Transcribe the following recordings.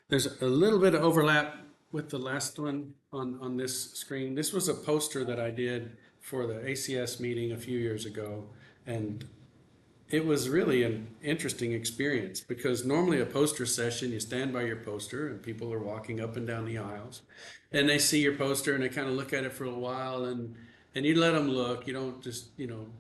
There's a little bit of overlap with the last one on this screen. This was a poster that I did for the ACS meeting a few years ago, and it was really an interesting experience because normally a poster session, you stand by your poster and people are walking up and down the aisles and they see your poster and they kind of look at it for a while and you let them look. You don't just,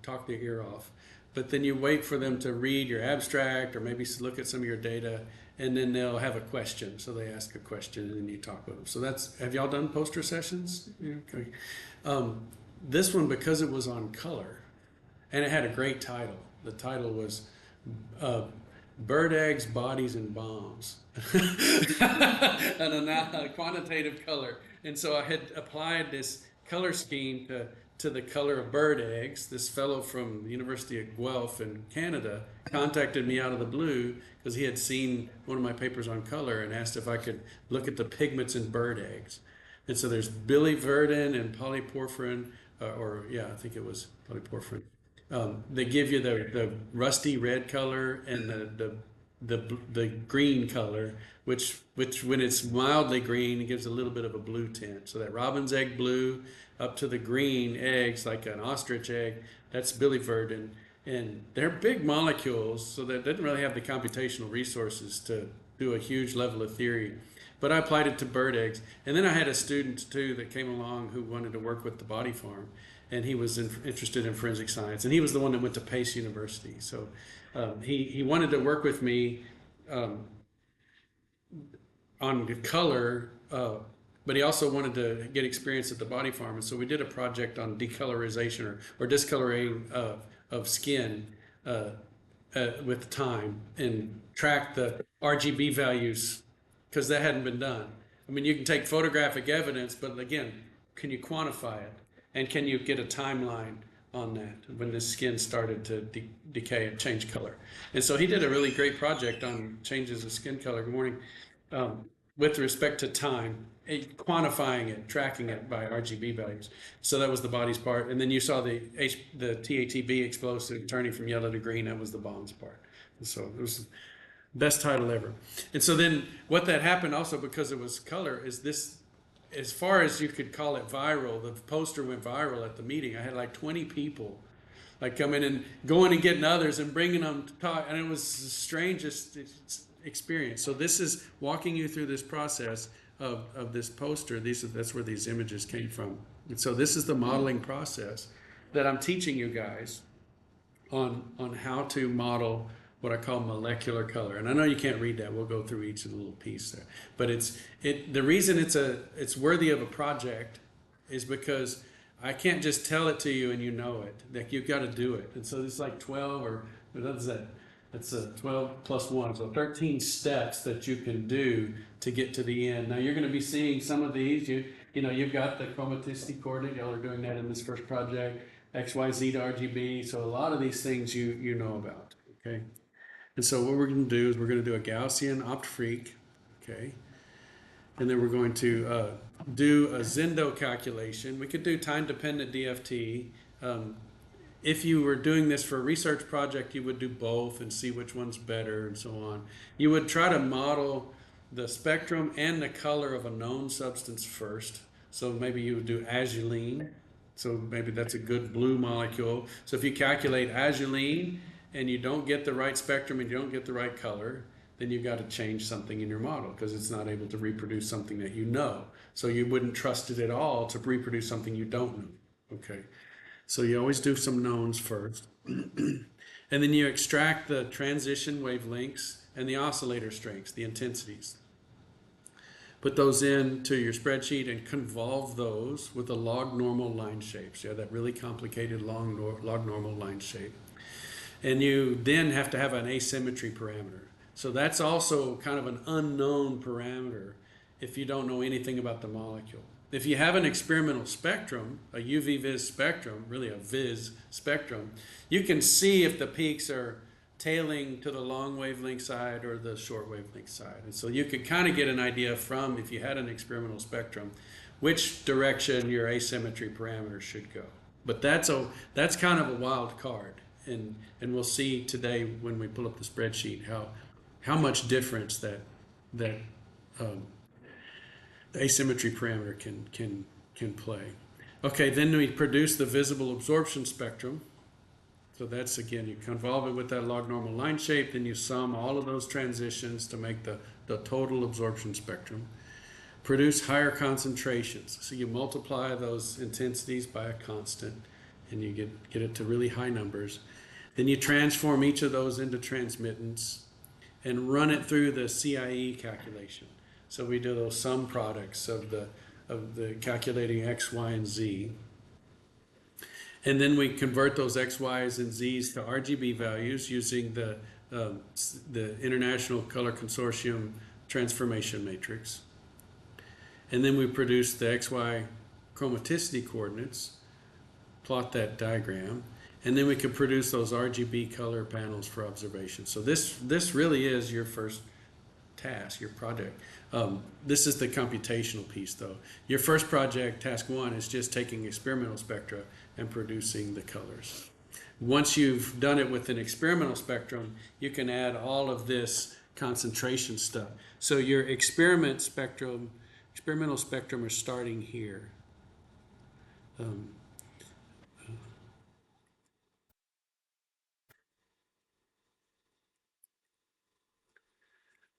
talk their ear off. But then you wait for them to read your abstract or maybe look at some of your data, and then they'll have a question. So they ask a question and then you talk with them. So have y'all done poster sessions? Yeah, okay. This one, because it was on color and it had a great title. The title was Bird Eggs, Bodies, and Bombs. And a quantitative color. And so I had applied this color scheme to the color of bird eggs. This fellow from the University of Guelph in Canada contacted me out of the blue because he had seen one of my papers on color and asked if I could look at the pigments in bird eggs. And so there's biliverdin and polyporphyrin, I think it was polyporphyrin. They give you the rusty red color and the green color, which when it's mildly green, it gives a little bit of a blue tint. So that robin's egg blue up to the green eggs, like an ostrich egg, that's biliverdin. And they're big molecules, so that didn't really have the computational resources to do a huge level of theory. But I applied it to bird eggs. And then I had a student too that came along who wanted to work with the body farm. And he was interested in forensic science. And he was the one that went to Pace University. So he wanted to work with me on color, but he also wanted to get experience at the body farm. And so we did a project on decolorization or discoloring of skin with time and track the RGB values, because that hadn't been done. I mean, you can take photographic evidence, but again, can you quantify it? And can you get a timeline on that when the skin started to decay and change color? And so he did a really great project on changes of skin color. Good morning. With respect to time, quantifying it, tracking it by RGB values. So that was the body's part. And then you saw the TATB explosive turning from yellow to green. That was the bombs part. And so it was the best title ever. And so then what that happened also, because it was color, is this, as far as you could call it viral, the poster went viral at the meeting. I had like 20 people like coming and going and getting others and bringing them to talk. And it was the strangest experience. So this is walking you through this process of this poster. That's where these images came from. And so this is the modeling process that I'm teaching you guys on how to model what I call molecular color. And I know you can't read that. We'll go through each of the little piece there. But the reason it's worthy of a project is because I can't just tell it to you and you know it. Like, you've got to do it. And so it's like 12 or what is that? It's a 12 plus 1, so 13 steps that you can do to get to the end. Now you're going to be seeing some of these. You've got the chromaticity coordinate. Y'all are doing that in this first project. XYZ to RGB. So a lot of these things you know about. Okay. And so what we're going to do is we're going to do a Gaussian opt-freak, okay? And then we're going to do a Zendo calculation. We could do time-dependent DFT. If you were doing this for a research project, you would do both and see which one's better and so on. You would try to model the spectrum and the color of a known substance first. So maybe you would do azulene. So maybe that's a good blue molecule. So if you calculate azulene, and you don't get the right spectrum and you don't get the right color, then you've got to change something in your model because it's not able to reproduce something that you know. So you wouldn't trust it at all to reproduce something you don't know. Okay. So you always do some knowns first. And then you extract the transition wavelengths and the oscillator strengths, the intensities. Put those into your spreadsheet and convolve those with a log normal line shape. So you have that really complicated log normal line shape. And you then have to have an asymmetry parameter. So that's also kind of an unknown parameter if you don't know anything about the molecule. If you have an experimental spectrum, a UV-Vis spectrum, really a Vis spectrum, you can see if the peaks are tailing to the long wavelength side or the short wavelength side. And so you could kind of get an idea from, if you had an experimental spectrum, which direction your asymmetry parameter should go. But that's kind of a wild card. And we'll see today when we pull up the spreadsheet how much difference that the asymmetry parameter can play. Okay, then we produce the visible absorption spectrum. So that's, again, you convolve it with that log normal line shape, then you sum all of those transitions to make the total absorption spectrum. Produce higher concentrations. So you multiply those intensities by a constant, and you get it to really high numbers. Then you transform each of those into transmittance and run it through the CIE calculation. So we do those sum products of the calculating X, Y, and Z. And then we convert those X, Y's, and Z's to RGB values using the International Color Consortium transformation matrix. And then we produce the XY chromaticity coordinates, plot that diagram, and then we can produce those RGB color panels for observation. So this really is your first task, your project. This is the computational piece, though. Your first project, task 1, is just taking experimental spectra and producing the colors. Once you've done it with an experimental spectrum, you can add all of this concentration stuff. So your experimental spectrum are starting here.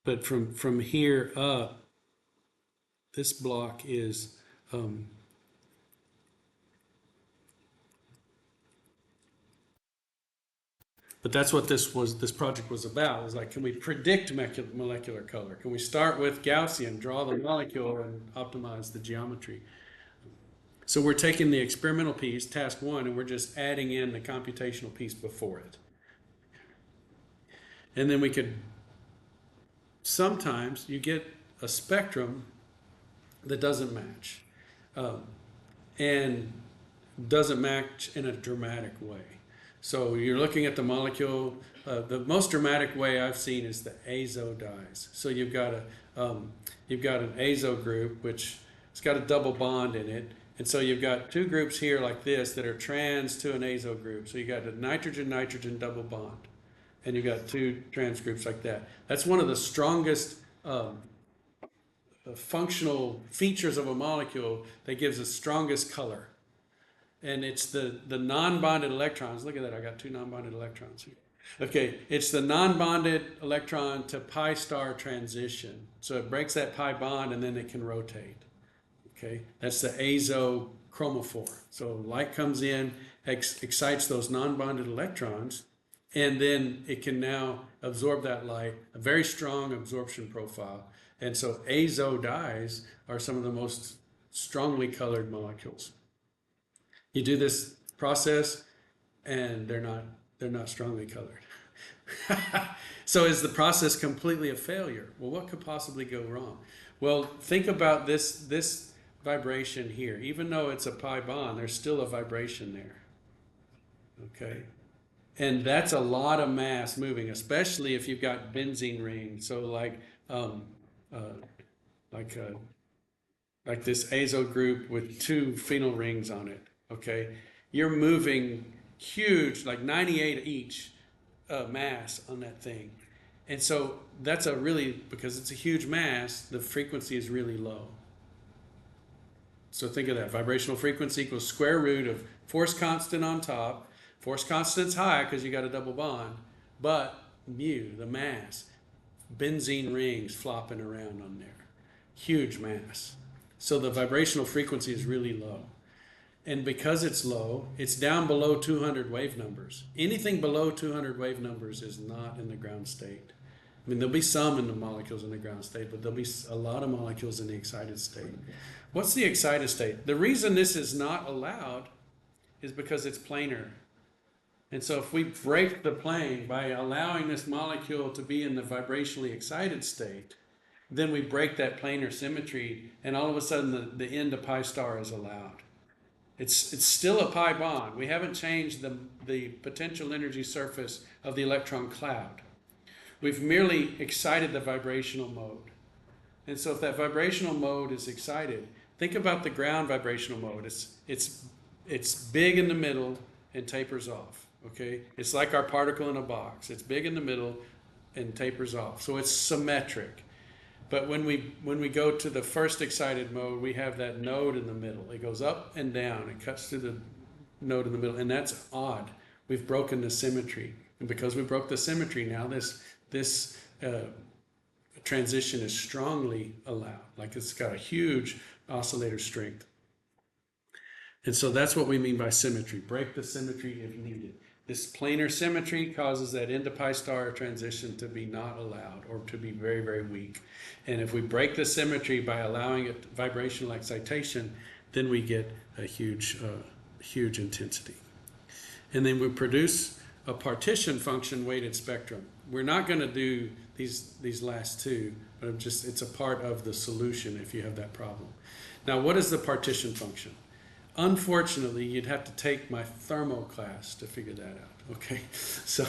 But from here up, this block is but that's what this project was about. It was like, can we predict molecular color? Can we start with Gaussian, draw the molecule, and optimize the geometry? So we're taking the experimental piece, task 1, and we're just adding in the computational piece before it. And then we could, sometimes you get a spectrum that doesn't match, and doesn't match in a dramatic way. So you're looking at the molecule. The most dramatic way I've seen is the azo dyes. So you've got an azo group which it's got a double bond in it, and so you've got two groups here like this that are trans to an azo group. So you got a nitrogen-nitrogen double bond, and you've got two trans groups like that. That's one of the strongest functional features of a molecule that gives the strongest color. And it's the non-bonded electrons. Look at that, I got two non-bonded electrons here. Okay, it's the non-bonded electron to pi star transition. So it breaks that pi bond and then it can rotate. Okay, that's the azo chromophore. So light comes in, excites those non-bonded electrons, and then it can now absorb that light, a very strong absorption profile. And so azo dyes are some of the most strongly colored molecules. You do this process and they're not strongly colored. So is the process completely a failure? Well, what could possibly go wrong? Well, think about this vibration here. Even though it's a pi bond, there's still a vibration there. Okay? And that's a lot of mass moving, especially if you've got benzene rings. So like this azo group with two phenyl rings on it. Okay, you're moving huge, like 98 each mass on that thing. And so that's because it's a huge mass, the frequency is really low. So think of that, vibrational frequency equals square root of force constant on top. Force constant's high because you got a double bond, but mu, the mass, benzene rings flopping around on there, huge mass. So the vibrational frequency is really low. And because it's low, it's down below 200 wave numbers. Anything below 200 wave numbers is not in the ground state. I mean, there'll be some in the molecules in the ground state, but there'll be a lot of molecules in the excited state. What's the excited state? The reason this is not allowed is because it's planar. And so if we break the plane by allowing this molecule to be in the vibrationally excited state, then we break that planar symmetry, and all of a sudden the end of pi star is allowed. It's still a pi bond. We haven't changed the potential energy surface of the electron cloud. We've merely excited the vibrational mode. And so if that vibrational mode is excited, think about the ground vibrational mode. It's big in the middle and tapers off. Okay? It's like our particle in a box. It's big in the middle and tapers off. So it's symmetric. But when we go to the first excited mode, we have that node in the middle. It goes up and down. It cuts through the node in the middle, and that's odd. We've broken the symmetry, and because we broke the symmetry, now this transition is strongly allowed. Like it's got a huge oscillator strength. And so that's what we mean by symmetry. Break the symmetry if needed. This planar symmetry causes that end to pi star transition to be not allowed or to be very, very weak. And if we break the symmetry by allowing it vibrational excitation, then we get a huge intensity. And then we produce a partition function weighted spectrum. We're not going to do these last two, but it's a part of the solution if you have that problem. Now, what is the partition function? Unfortunately, you'd have to take my thermo class to figure that out, okay? So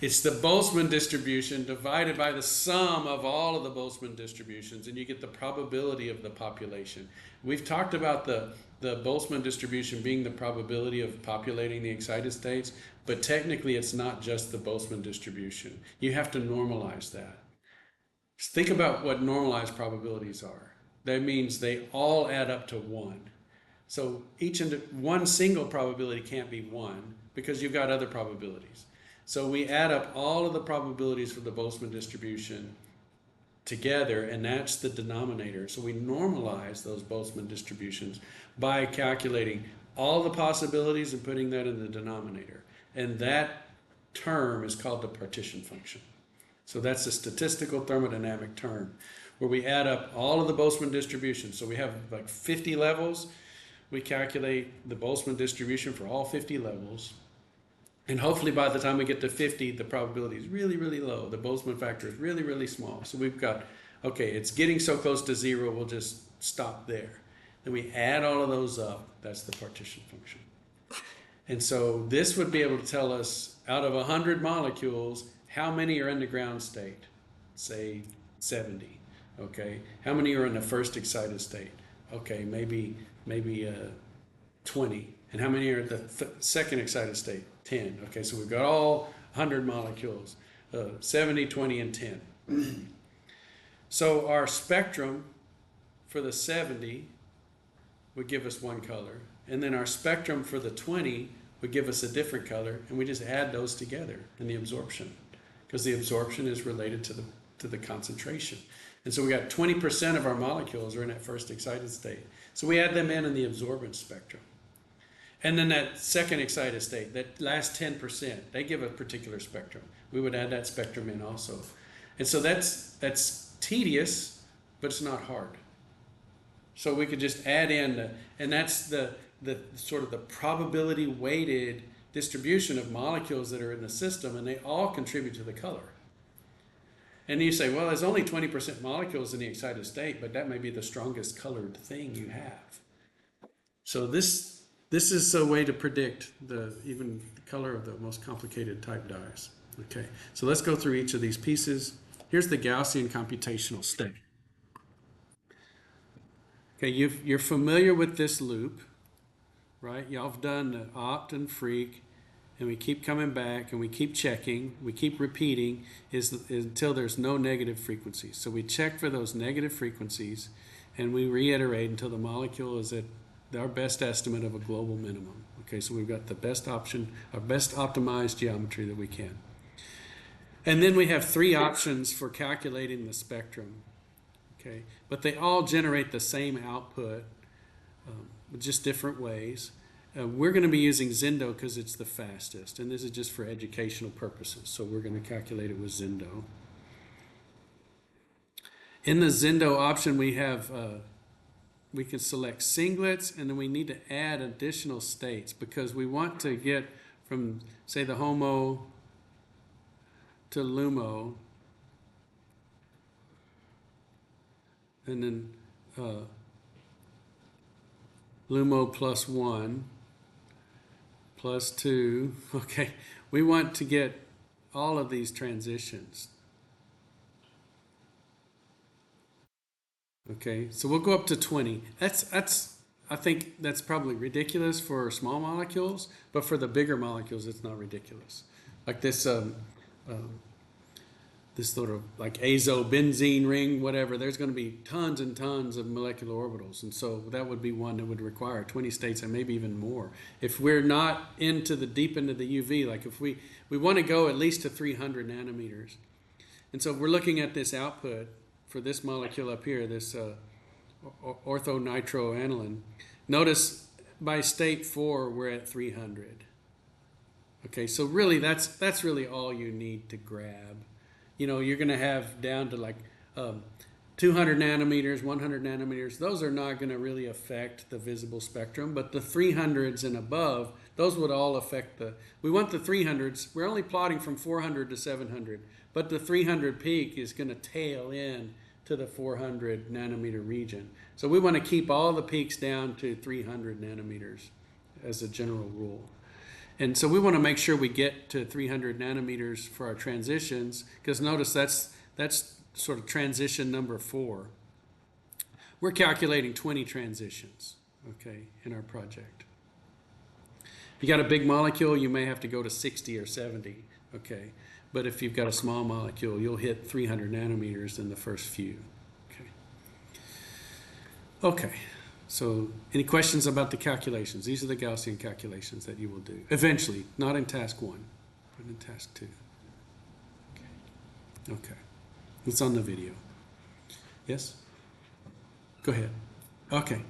it's the Boltzmann distribution divided by the sum of all of the Boltzmann distributions, and you get the probability of the population. We've talked about the Boltzmann distribution being the probability of populating the excited states, but technically it's not just the Boltzmann distribution. You have to normalize that. Think about what normalized probabilities are. That means they all add up to 1. So one single probability can't be 1 because you've got other probabilities. So we add up all of the probabilities for the Boltzmann distribution together, and that's the denominator. So we normalize those Boltzmann distributions by calculating all the possibilities and putting that in the denominator. And that term is called the partition function. So that's a statistical thermodynamic term where we add up all of the Boltzmann distributions. So we have like 50 levels. We calculate the Boltzmann distribution for all 50 levels. And hopefully by the time we get to 50, the probability is really, really low. The Boltzmann factor is really, really small. So we've got, okay, it's getting so close to 0, we'll just stop there. Then we add all of those up. That's the partition function. And so this would be able to tell us, out of 100 molecules, how many are in the ground state? Say 70, okay? How many are in the first excited state? Okay, maybe 20. And how many are at the second excited state? 10. Okay, so we've got all 100 molecules, 70, 20, and 10. So our spectrum for the 70 would give us one color. And then our spectrum for the 20 would give us a different color. And we just add those together in the absorption, because the absorption is related to the concentration. And so we got 20% of our molecules are in that first excited state. So we add them in the absorbance spectrum. And then that second excited state, that last 10%, they give a particular spectrum. We would add that spectrum in also. And so that's tedious, but it's not hard. So we could just add in, and that's the sort of the probability weighted distribution of molecules that are in the system, and they all contribute to the color. And you say, well, there's only 20% molecules in the excited state, but that may be the strongest colored thing you have. So this is a way to predict even the color of the most complicated type dyes. Okay, so let's go through each of these pieces. Here's the Gaussian computational state. Okay, you're familiar with this loop, right? Y'all have done the opt and freak, and we keep coming back, and we keep checking, we keep repeating until there's no negative frequencies. So we check for those negative frequencies, and we reiterate until the molecule is at our best estimate of a global minimum. Okay, so we've got the best option, our best optimized geometry that we can. And then we have 3 options for calculating the spectrum. Okay, but they all generate the same output, just different ways. We're going to be using Zendo because it's the fastest, and this is just for educational purposes, so we're going to calculate it with Zendo. In the Zendo option, we have we can select singlets, and then we need to add additional states because we want to get from, say, the HOMO to LUMO, and then LUMO plus 1 plus 2. Okay, we want to get all of these transitions. Okay, so we'll go up to 20. I think that's probably ridiculous for small molecules, but for the bigger molecules, it's not ridiculous. Like this this sort of like azobenzene ring, whatever, there's going to be tons and tons of molecular orbitals. And so that would be one that would require 20 states and maybe even more. If we're not into the deep into the UV, like if we want to go at least to 300 nanometers. And so if we're looking at this output for this molecule up here, this orthonitroaniline, notice by state 4, we're at 300. Okay, so really that's really all you need to grab. You know, you're going to have down to like 200 nanometers, 100 nanometers. Those are not going to really affect the visible spectrum, but the 300s and above, those would all affect we want the 300s. We're only plotting from 400 to 700, but the 300 peak is going to tail in to the 400 nanometer region. So we want to keep all the peaks down to 300 nanometers as a general rule. And so we want to make sure we get to 300 nanometers for our transitions, because notice that's sort of transition number 4. We're calculating 20 transitions, okay, in our project. If you got a big molecule, you may have to go to 60 or 70, okay. But if you've got a small molecule, you'll hit 300 nanometers in the first few, okay. Okay. So any questions about the calculations? These are the Gaussian calculations that you will do. Eventually, not in task 1, but in task 2. Okay. It's on the video. Yes? Go ahead. Okay.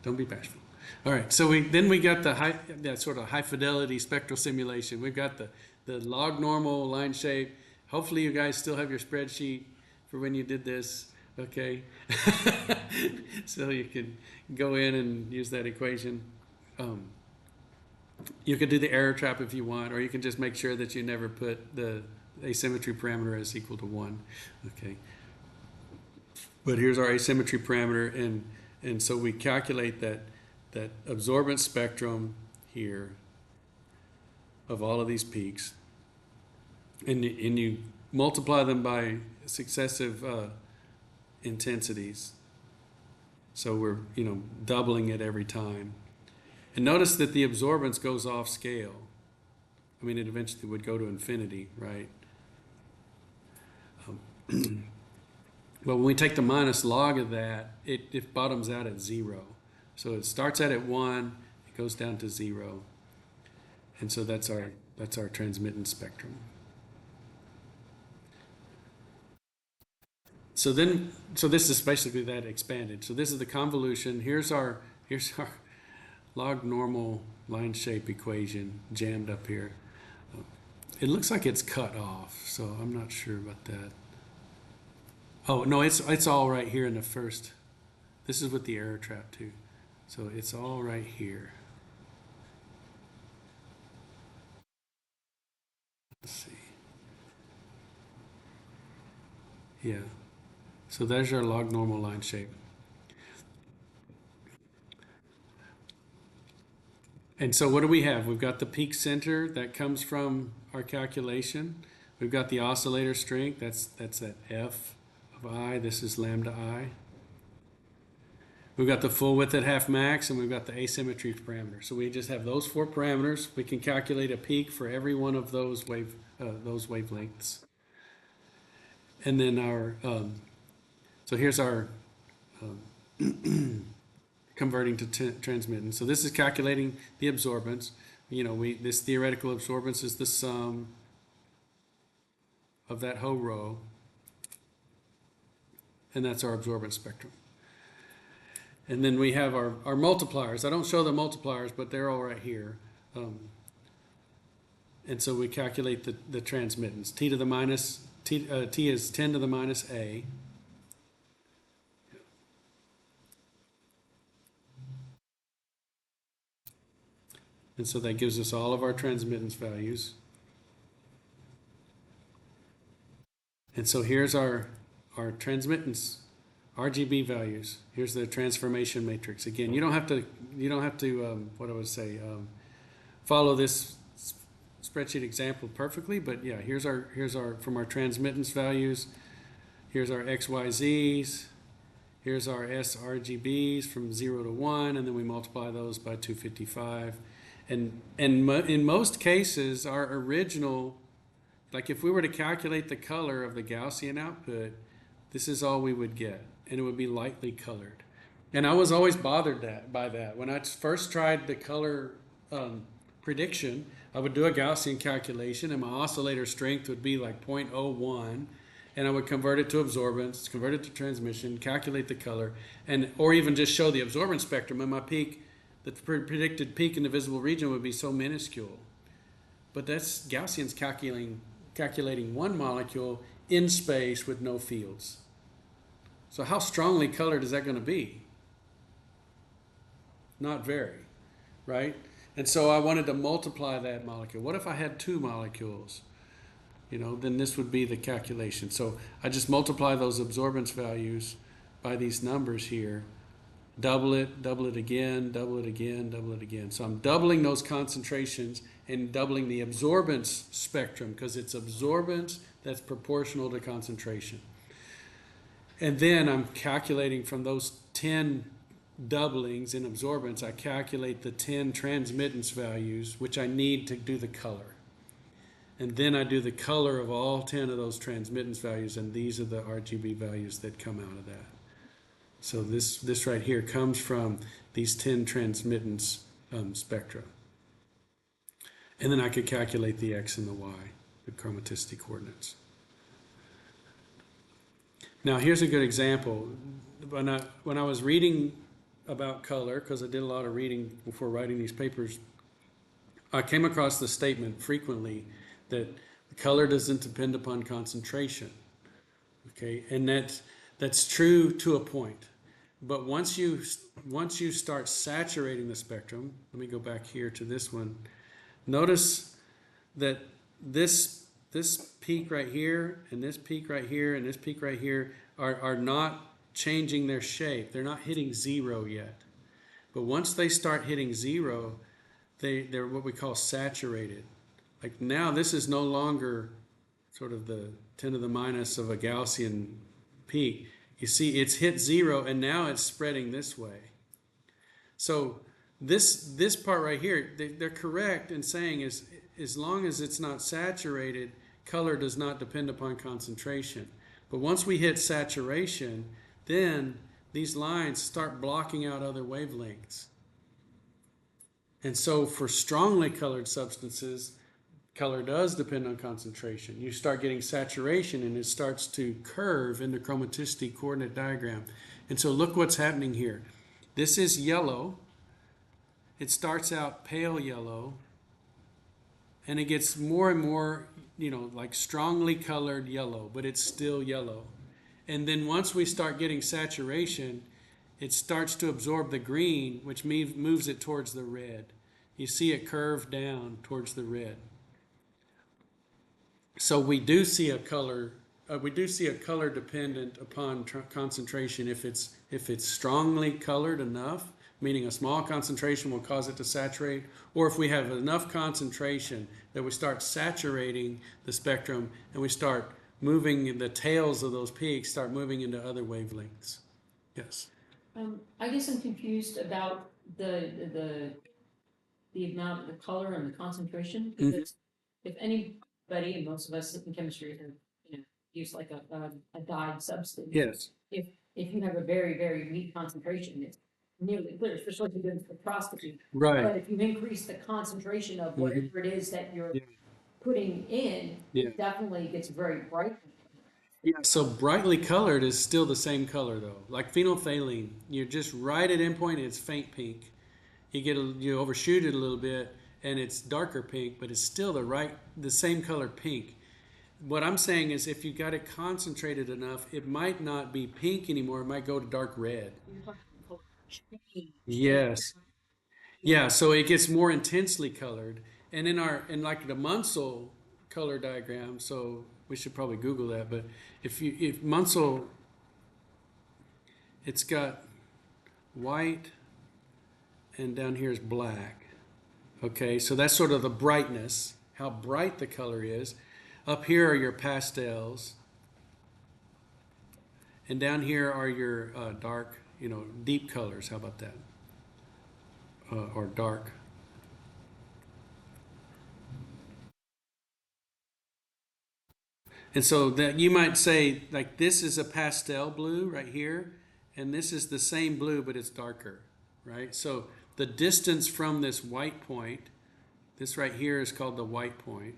Don't be bashful. All right. So then we got that sort of high fidelity spectral simulation. We've got the log normal line shape. Hopefully you guys still have your spreadsheet for when you did this. Okay, so you can go in and use that equation. You could do the error trap if you want, or you can just make sure that you never put the asymmetry parameter as equal to 1. Okay, but here's our asymmetry parameter, and so we calculate that absorbance spectrum here of all of these peaks, and you multiply them by successive intensities. So we're, doubling it every time. And notice that the absorbance goes off scale. I mean, it eventually would go to infinity, right? But when we take the minus log of that, it bottoms out at 0. So it starts out at 1, it goes down to 0. And so that's our transmittance spectrum. So this is basically that expanded. So this is the convolution. Here's our log normal line shape equation jammed up here. It looks like it's cut off, so I'm not sure about that. Oh no, it's all right here in the first. This is with the error trap too. So it's all right here. Let's see. Yeah. So there's your log normal line shape. And so what do we have? We've got the peak center that comes from our calculation. We've got the oscillator strength, that's at F of I, this is lambda I. We've got the full width at half max, and we've got the asymmetry parameter. So we just have those 4 parameters. We can calculate a peak for every one of those wavelengths. And then our so here's our converting to transmittance. So this is calculating the absorbance. This theoretical absorbance is the sum of that whole row, and that's our absorbance spectrum. And then we have our multipliers. I don't show the multipliers, but they're all right here. And so we calculate the transmittance. T is 10 to the minus A. And so that gives us all of our transmittance values. And so here's our transmittance RGB values. Here's the transformation matrix. Again, you don't have to follow this spreadsheet example perfectly, but yeah, here's our from our transmittance values. Here's our XYZs. Here's our sRGBs from 0 to 1, and then we multiply those by 255. And in most cases, our original Like if we were to calculate the color of the Gaussian output, this is all we would get, and it would be lightly colored. And I was always bothered by that. When I first tried the color prediction, I would do a Gaussian calculation, and my oscillator strength would be like 0.01, and I would convert it to absorbance, convert it to transmission, calculate the color, or even just show the absorbance spectrum, and my peak, the predicted peak in the visible region would be so minuscule. But that's Gaussian's calculating one molecule in space with no fields. So how strongly colored is that going to be? Not very, right? And so I wanted to multiply that molecule. What if I had two molecules? Then this would be the calculation. So I just multiply those absorbance values by these numbers here. Double it again, double it again, double it again. So I'm doubling those concentrations and doubling the absorbance spectrum because it's absorbance that's proportional to concentration. And then I'm calculating from those 10 doublings in absorbance, I calculate the 10 transmittance values, which I need to do the color. And then I do the color of all 10 of those transmittance values, and these are the RGB values that come out of that. So this right here comes from these 10 transmittance spectra. And then I could calculate the X and the Y, the chromaticity coordinates. Now here's a good example. When I was reading about color, because I did a lot of reading before writing these papers, I came across the statement frequently that color doesn't depend upon concentration. Okay, and that's true to a point. But once you start saturating the spectrum, let me go back here to this one. Notice that this peak right here, and this peak right here, and this peak right here are not changing their shape. They're not hitting zero yet. But once they start hitting zero, they're what we call saturated. Like now this is no longer sort of the 10 to the minus of a Gaussian peak. You see it's hit zero and now it's spreading this way. So this part right here, they're correct in saying is as long as it's not saturated, color does not depend upon concentration. But once we hit saturation, then these lines start blocking out other wavelengths. And so for strongly colored substances, color does depend on concentration. You start getting saturation and it starts to curve in the chromaticity coordinate diagram. And so look what's happening here. This is yellow. It starts out pale yellow and it gets more and more, like strongly colored yellow, but it's still yellow. And then once we start getting saturation, it starts to absorb the green, which moves it towards the red. You see it curve down towards the red. So we do see a color dependent upon concentration if it's strongly colored enough, meaning a small concentration will cause it to saturate, or if we have enough concentration that we start saturating the spectrum and we start moving the tails of those peaks, start moving into other wavelengths. Yes. I guess I'm confused about the amount of the color and the concentration, because if anybody, and most of us in chemistry use like a dyed substance. Yes. If you have a very, very weak concentration, it's nearly clear, especially if you're doing spectroscopy. Right. But if you increase the concentration of whatever it is that you're putting in, it definitely gets very bright. Yeah, so brightly colored is still the same color though. Like phenolphthalein, you're just right at endpoint and it's faint pink. You overshoot it a little bit and it's darker pink, but it's still the same color pink. What I'm saying is if you got it concentrated enough, it might not be pink anymore, it might go to dark red. Yes. Yeah, so it gets more intensely colored. And in like the Munsell color diagram, so we should probably Google that, but if Munsell, it's got white and down here is black. Okay, so that's sort of the brightness, how bright the color is. Up here are your pastels. And down here are your dark, deep colors. How about that? Or dark. And so that you might say, like, this is a pastel blue right here, and this is the same blue, but it's darker, right? So the distance from this white point, this right here is called the white point.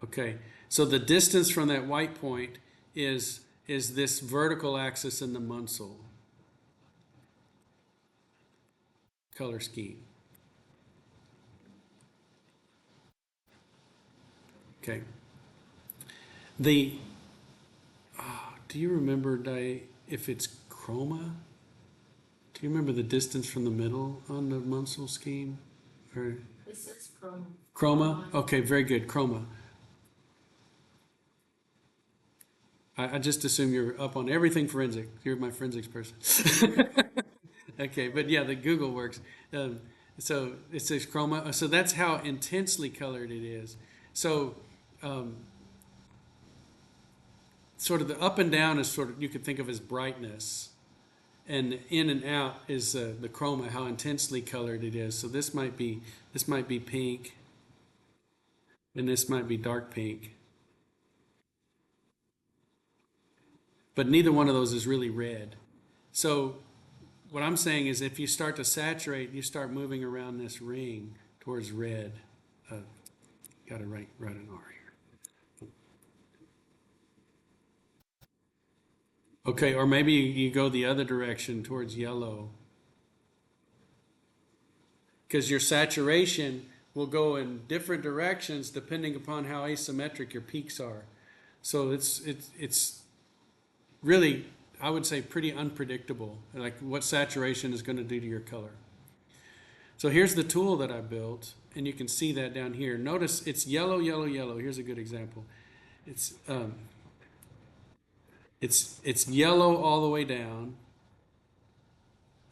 Okay, so the distance from that white point is this vertical axis in the Munsell color scheme. Okay. The do you remember if it's chroma? Do you remember the distance from the middle on the Munsell scheme? Or This is from chroma? Okay, very good. Chroma. I just assume you're up on everything forensic. You're my forensics person. Okay, but yeah, the Google works. So it says chroma. So that's how intensely colored it is. So sort of the up and down is sort of, you could think of as brightness, and in and out is the chroma, how intensely colored it is. So this might be pink, and this might be dark pink. But neither one of those is really red. So what I'm saying is if you start to saturate, you start moving around this ring towards red. Got to write an R here. Okay, or maybe you go the other direction towards yellow. Because your saturation will go in different directions depending upon how asymmetric your peaks are. So it's really, I would say, pretty unpredictable, like what saturation is going to do to your color. So here's the tool that I built, and you can see that down here. Notice it's yellow, yellow, yellow. Here's a good example. It's yellow all the way down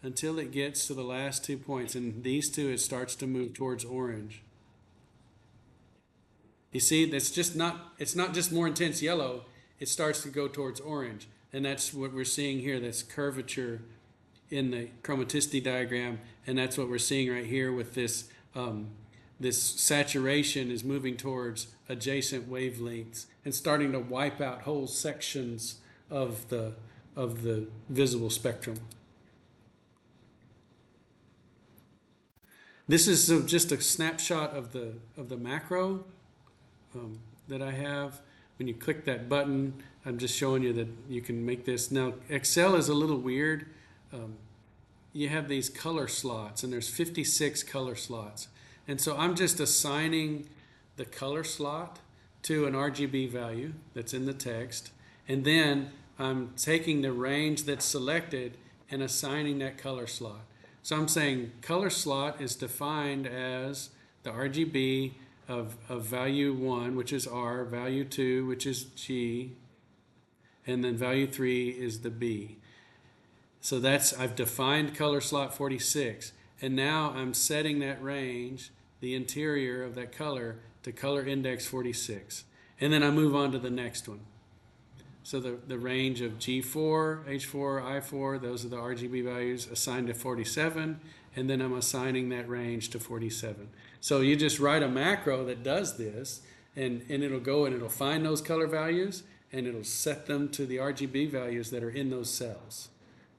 until it gets to the last 2 points, and these two it starts to move towards orange. You see, it's not just more intense yellow, it starts to go towards orange. And that's what we're seeing here, that's curvature in the chromaticity diagram, and that's what we're seeing right here with this this saturation is moving towards adjacent wavelengths and starting to wipe out whole sections of the visible spectrum. This is just a snapshot of the macro that I have. When you click that button, I'm just showing you that you can make this. Now, Excel is a little weird. You have these color slots, and there's 56 color slots. And so I'm just assigning the color slot to an RGB value that's in the text. And then I'm taking the range that's selected and assigning that color slot. So I'm saying color slot is defined as the RGB of value 1, which is R, value 2, which is G, and then value 3 is the B. So I've defined color slot 46, and now I'm setting that range, the interior of that color, to color index 46. And then I move on to the next one. So the range of G4, H4, I4, those are the RGB values assigned to 47, and then I'm assigning that range to 47. So you just write a macro that does this, and it'll go and it'll find those color values, and it'll set them to the RGB values that are in those cells.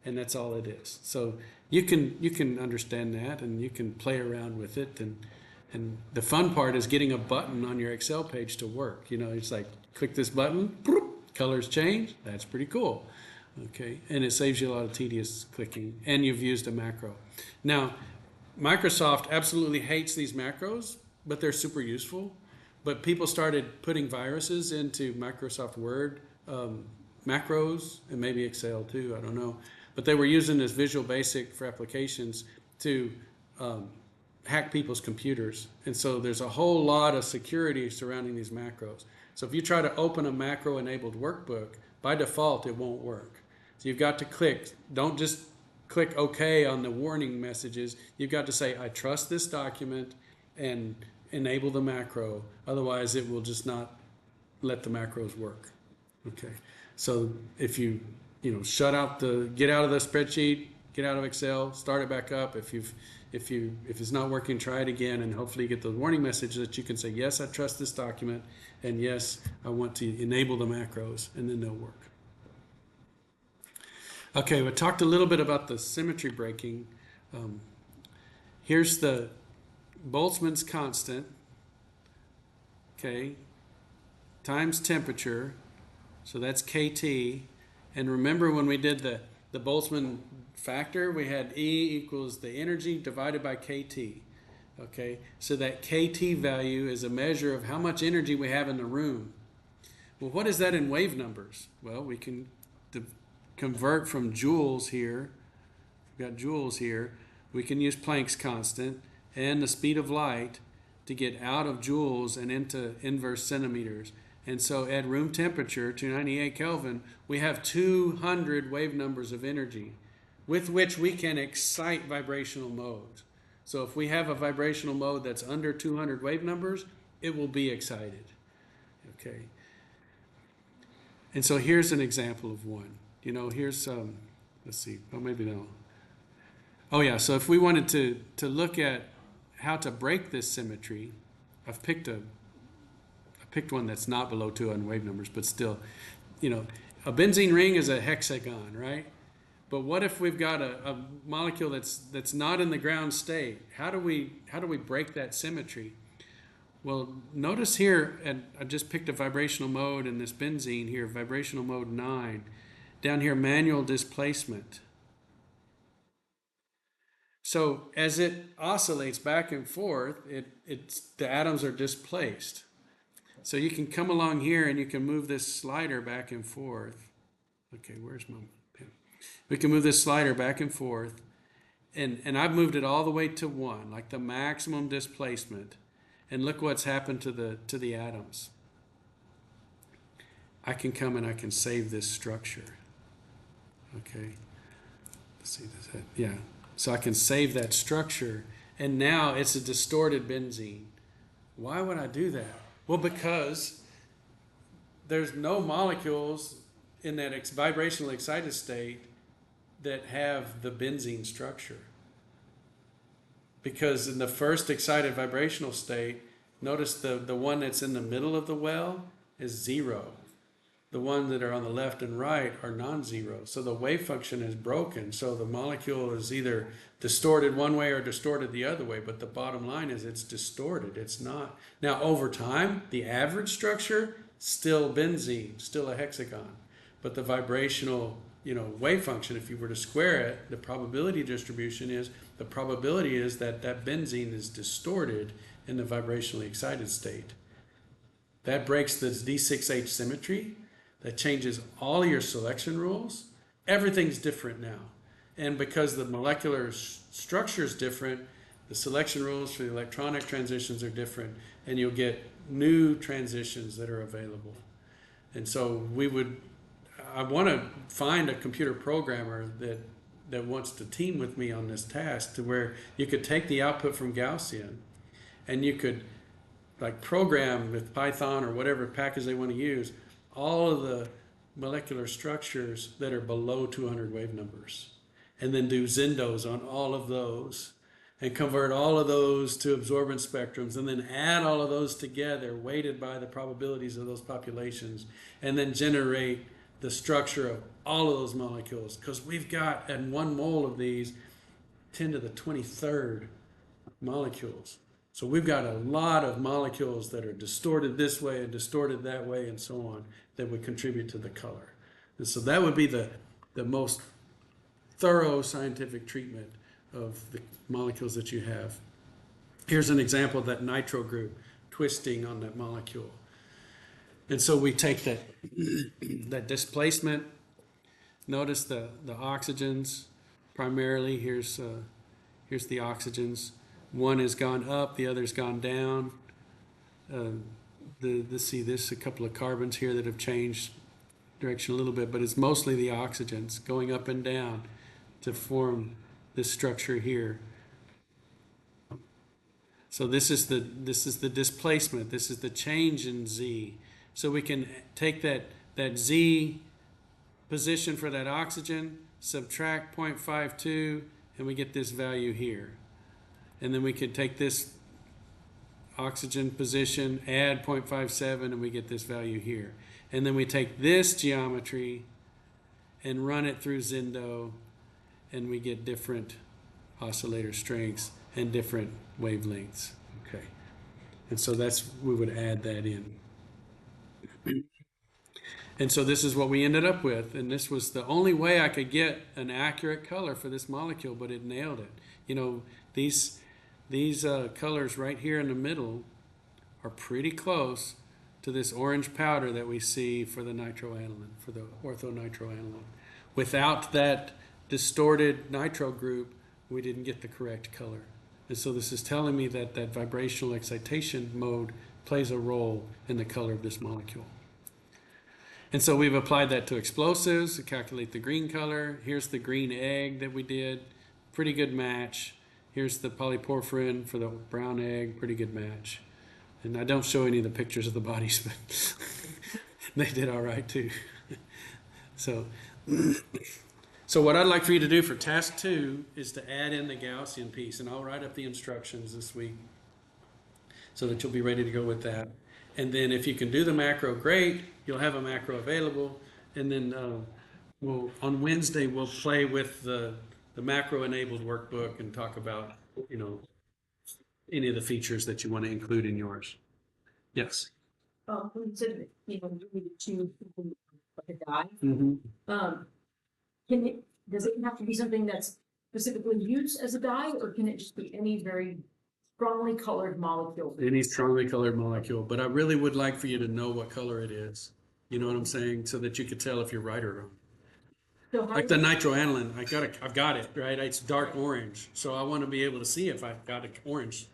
And that's all it is. So you can understand that, and you can play around with it, and the fun part is getting a button on your Excel page to work. You know, it's like, click this button, colors change. That's pretty cool. Okay, and it saves you a lot of tedious clicking, and you've used a macro. Now, Microsoft absolutely hates these macros, but they're super useful. But people started putting viruses into Microsoft Word macros, and maybe Excel too, I don't know. But they were using this Visual Basic for applications to hack people's computers. And so there's a whole lot of security surrounding these macros. So if you try to open a macro-enabled workbook, by default, it won't work. So you've got to don't just click OK on the warning messages. You've got to say, I trust this document, and enable the macro. Otherwise, it will just not let the macros work. Okay. So if you get out of the spreadsheet, get out of Excel, start it back up. If it's not working, try it again, and hopefully you get the warning message that you can say, yes, I trust this document, and yes, I want to enable the macros, and then they'll work. Okay, we talked a little bit about the symmetry breaking. Here's the Boltzmann's constant, okay, times temperature, so that's KT. And remember when we did the Boltzmann factor, we had E equals the energy divided by KT. Okay, so that KT value is a measure of how much energy we have in the room. Well, what is that in wave numbers? Well, we can convert from joules here. We've got joules here. We can use Planck's constant and the speed of light to get out of joules and into inverse centimeters. And so at room temperature, 298 Kelvin, we have 200 wave numbers of energy with which we can excite vibrational modes. So if we have a vibrational mode that's under 200 wave numbers, it will be excited. Okay. And so here's an example of one. You know, here's, let's see, well, maybe no. Oh yeah, so if we wanted to look at how to break this symmetry, I've picked one that's not below 200 wave numbers, but still, you know, a benzene ring is a hexagon, right? But what if we've got a molecule that's not in the ground state? How do we break that symmetry? Well, notice here, and I just picked a vibrational mode in this benzene here, vibrational mode 9. Down here, manual displacement. So as it oscillates back and forth, the atoms are displaced. So you can come along here and you can move this slider back and forth. Okay, where's my pen? We can move this slider back and forth. And I've moved it all the way to 1, like the maximum displacement. And look what's happened to the atoms. I can come and I can save this structure. Okay, let's see this. Yeah, so I can save that structure, and now it's a distorted benzene. Why would I do that? Well, because there's no molecules in that vibrational excited state that have the benzene structure. Because in the first excited vibrational state, notice the one that's in the middle of the well is 0. The ones that are on the left and right are non-zero. So the wave function is broken. So the molecule is either distorted one way or distorted the other way. But the bottom line is it's distorted. It's not. Now over time, the average structure, still benzene, still a hexagon. But the vibrational, wave function, if you were to square it, the probability distribution is, the probability is that that benzene is distorted in the vibrationally excited state. That breaks the D6H symmetry. That changes all your selection rules. Everything's different now. And because the molecular structure is different, the selection rules for the electronic transitions are different, and you'll get new transitions that are available. And so I want to find a computer programmer that wants to team with me on this task, to where you could take the output from Gaussian and you could program with Python or whatever package they want to use, all of the molecular structures that are below 200 wave numbers, and then do Zendos on all of those and convert all of those to absorbance spectrums, and then add all of those together, weighted by the probabilities of those populations, and then generate the structure of all of those molecules. Because we've got, in 1 mole of these, 10 to the 23rd molecules. So we've got a lot of molecules that are distorted this way and distorted that way and so on, that would contribute to the color. And so that would be the most thorough scientific treatment of the molecules that you have. Here's an example of that nitro group twisting on that molecule. And so we take that displacement. Notice the oxygens primarily. Here's the oxygens. One has gone up, the other's gone down. There's a couple of carbons here that have changed direction a little bit, but it's mostly the oxygens going up and down to form this structure here. So this is the displacement. This is the change in Z. So we can take that Z position for that oxygen, subtract 0.52, and we get this value here. And then we could take this oxygen position, add 0.57, and we get this value here. And then we take this geometry and run it through Zendo, and we get different oscillator strengths and different wavelengths. Okay. And so we would add that in. And so this is what we ended up with. And this was the only way I could get an accurate color for this molecule, but it nailed it. You know, these colors right here in the middle are pretty close to this orange powder that we see for the nitroaniline, for the orthonitroaniline. Without that distorted nitro group, we didn't get the correct color. And so this is telling me that that vibrational excitation mode plays a role in the color of this molecule. And so we've applied that to explosives to calculate the green color. Here's the green egg that we did, pretty good match. Here's the polyporphyrin for the brown egg, pretty good match. And I don't show any of the pictures of the bodies, but they did all right too. So what I'd like for you to do for task 2 is to add in the Gaussian piece, and I'll write up the instructions this week so that you'll be ready to go with that. And then if you can do the macro, great, you'll have a macro available. And then on Wednesday, we'll play with the macro-enabled workbook and talk about, you know, any of the features that you want to include in yours. Yes? You said, you know, you need to choose like a dye. Mm-hmm. Does it have to be something that's specifically used as a dye, or can it just be any very strongly colored molecule? Any strongly colored molecule, but I really would like for you to know what color it is. You know what I'm saying? So that you could tell if you're right or wrong. So Like the nitroaniline, I've got it, right? It's dark orange. So I want to be able to see if I've got an orange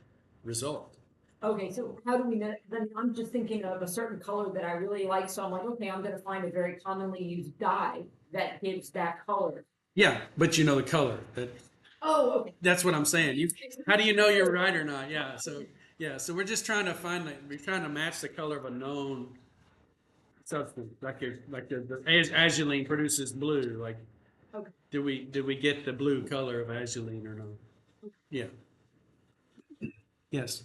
result. Okay, so how do we know? Then I'm just thinking of a certain color that I really like, so I'm like, okay, I'm going to find a very commonly used dye that gives that color. Yeah, but you know the color. Oh, okay. That's what I'm saying. How do you know you're right or not? Yeah. So we're just trying to we're trying to match the color of a known substance, like the azulene produces blue. Like, Okay. did we get the blue color of azulene or not? Yeah. Yes.